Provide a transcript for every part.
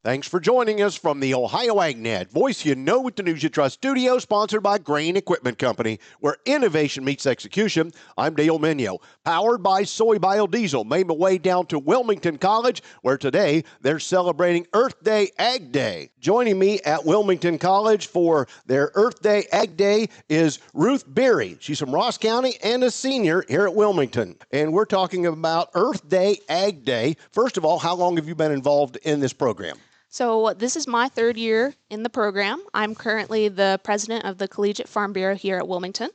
Thanks for joining us from the Ohio AgNet, voice you know with the news you trust studio, sponsored by Grain Equipment Company, where innovation meets execution. I'm Dale Minio. Powered by soy biodiesel, made my way down to Wilmington College, where today they're celebrating Earth Day Ag Day. Joining me at Wilmington College for their Earth Day Ag Day is Ruth Berry. She's from Ross County and a senior here at Wilmington. And we're talking about Earth Day Ag Day. First of all, how long have you been involved in this program? So this is my third year in the program. I'm currently the president of the Collegiate Farm Bureau here at Wilmington,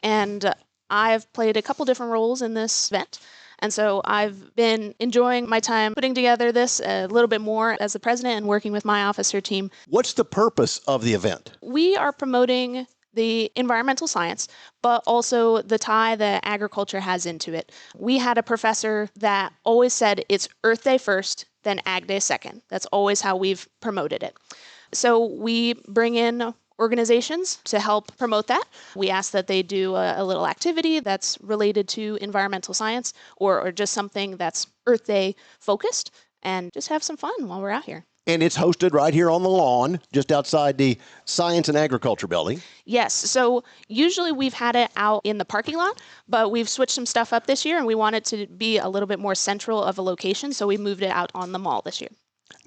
and I've played a couple different roles in this event. And so I've been enjoying my time putting together this a little bit more as the president and working with my officer team. What's the purpose of the event? We are promoting the environmental science, but also the tie that agriculture has into it. We had a professor that always said it's Earth Day first, then Ag Day second. That's always how we've promoted it. So we bring in organizations to help promote that. We ask that they do a little activity that's related to environmental science or just something that's Earth Day focused, and just have some fun while we're out here. And it's hosted right here on the lawn, just outside the Science and Agriculture building. Yes. So usually we've had it out in the parking lot, but we've switched some stuff up this year, and we want it to be a little bit more central of a location, so we moved it out on the mall this year.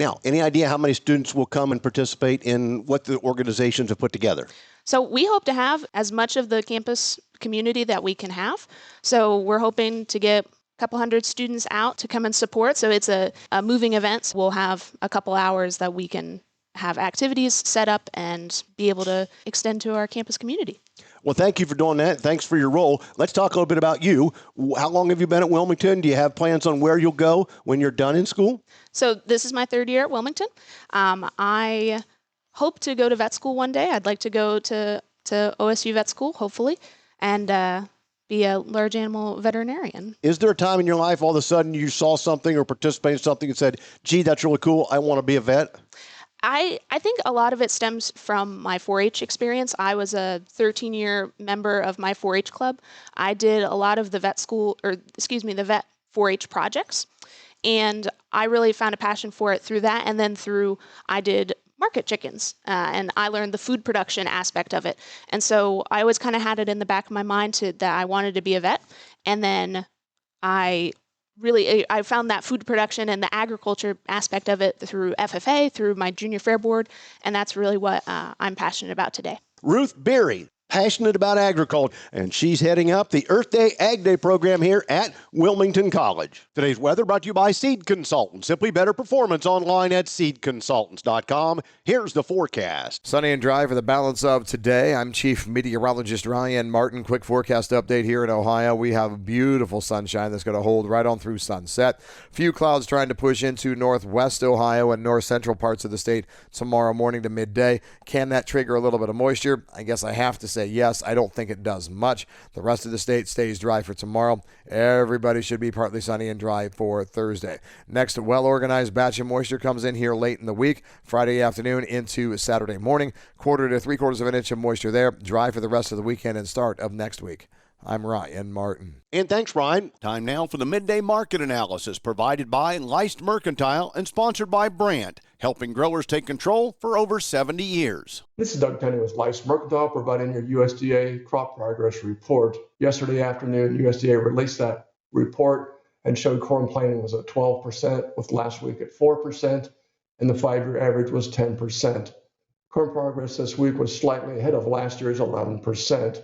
Now, any idea how many students will come and participate in what the organizations have put together? So we hope to have as much of the campus community that we can have. So we're hoping to get couple hundred students out to come and support. So it's a moving event. We'll have a couple hours that we can have activities set up and be able to extend to our campus community. Well, thank you for doing that. Thanks for your role. Let's talk a little bit about you. How long have you been at Wilmington? Do you have plans on where you'll go when you're done in school? So this is my third year at Wilmington. I hope to go to vet school one day. I'd like to go to OSU vet school, hopefully, and be a large animal veterinarian. Is there a time in your life all of a sudden you saw something or participated in something and said, gee, that's really cool, I want to be a vet? I think a lot of it stems from my 4-H experience. I was a 13-year member of my 4-H club. I did a lot of the vet 4-H projects, and I really found a passion for it through that, and then I did market chickens, and I learned the food production aspect of it. And so I always kind of had it in the back of my mind that I wanted to be a vet. And then I found that food production and the agriculture aspect of it through FFA, through my junior fair board, and that's really what I'm passionate about today. Ruth Berry, passionate about agriculture, and she's heading up the Earth Day Ag Day program here at Wilmington College. Today's weather brought to you by Seed Consultants. Simply better performance online at seedconsultants.com. Here's the forecast. Sunny and dry for the balance of today. I'm Chief Meteorologist Ryan Martin. Quick forecast update here in Ohio. We have beautiful sunshine that's going to hold right on through sunset. Few clouds trying to push into northwest Ohio and north central parts of the state tomorrow morning to midday. Can that trigger a little bit of moisture? I guess I have to say yes. I don't think it does much. The rest of the state stays dry for tomorrow. Everybody should be partly sunny and dry for Thursday. Next, a well-organized batch of moisture comes in here late in the week, Friday afternoon into Saturday morning. 1/4 to 3/4 of an inch of moisture there. Dry for the rest of the weekend and start of next week. I'm Ryan Martin. And thanks, Ryan. Time now for the Midday Market Analysis, provided by Leist Mercantile and sponsored by Brandt, helping growers take control for over 70 years. This is Doug Penny with Leist Mercantile, providing your USDA crop progress report. Yesterday afternoon, USDA released that report and showed corn planting was at 12%, with last week at 4%, and the 5-year average was 10%. Corn progress this week was slightly ahead of last year's 11%.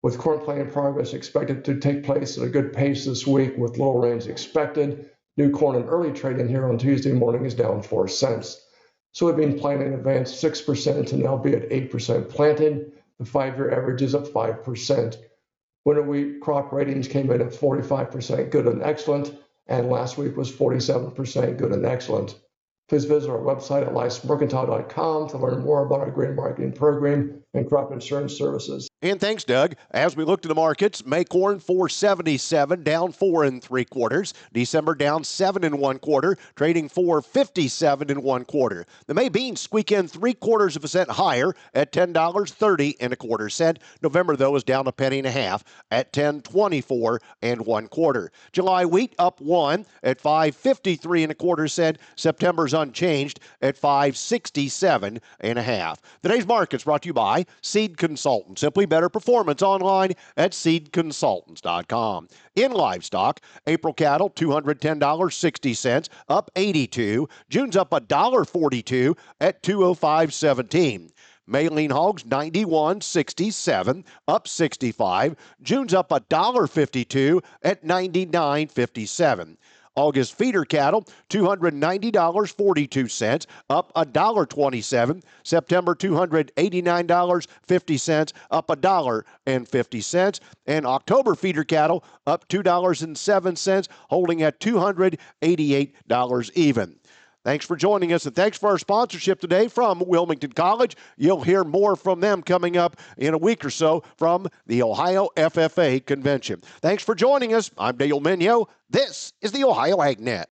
With corn planting progress expected to take place at a good pace this week with little rains expected, new corn and early trading here on Tuesday morning is down 4 cents. Soybean planting advanced 6% to now be at 8% planted. The 5-year average is at 5%. Winter wheat crop ratings came in at 45% good and excellent, and last week was 47% good and excellent. Please visit our website at leistmercantile.com to learn more about our grain marketing program and crop insurance services. And thanks, Doug. As we look to the markets, May corn 477 down 4 3/4. December down 7 1/4, trading 457 1/4. The May beans squeak in 3/4 cent higher at $10.30 1/4. November though is down a penny and a half at $10.24 1/4. July wheat up 1 at 553 1/4. September's unchanged at 567 1/2. Today's markets brought to you by Seed Consultants. Simply better performance online at seedconsultants.com. In livestock, April cattle $210.60, up 82. June's up $1.42 at 205.17. May lean hogs 91.67, up 65. June's up $1.52 at 99.57. August feeder cattle, $290.42, up $1.27. September, $289.50, up $1.50. And October feeder cattle, up $2.07, holding at $288 even. Thanks for joining us, and thanks for our sponsorship today from Wilmington College. You'll hear more from them coming up in a week or so from the Ohio FFA Convention. Thanks for joining us. I'm Dale Minyo. This is the Ohio AgNet.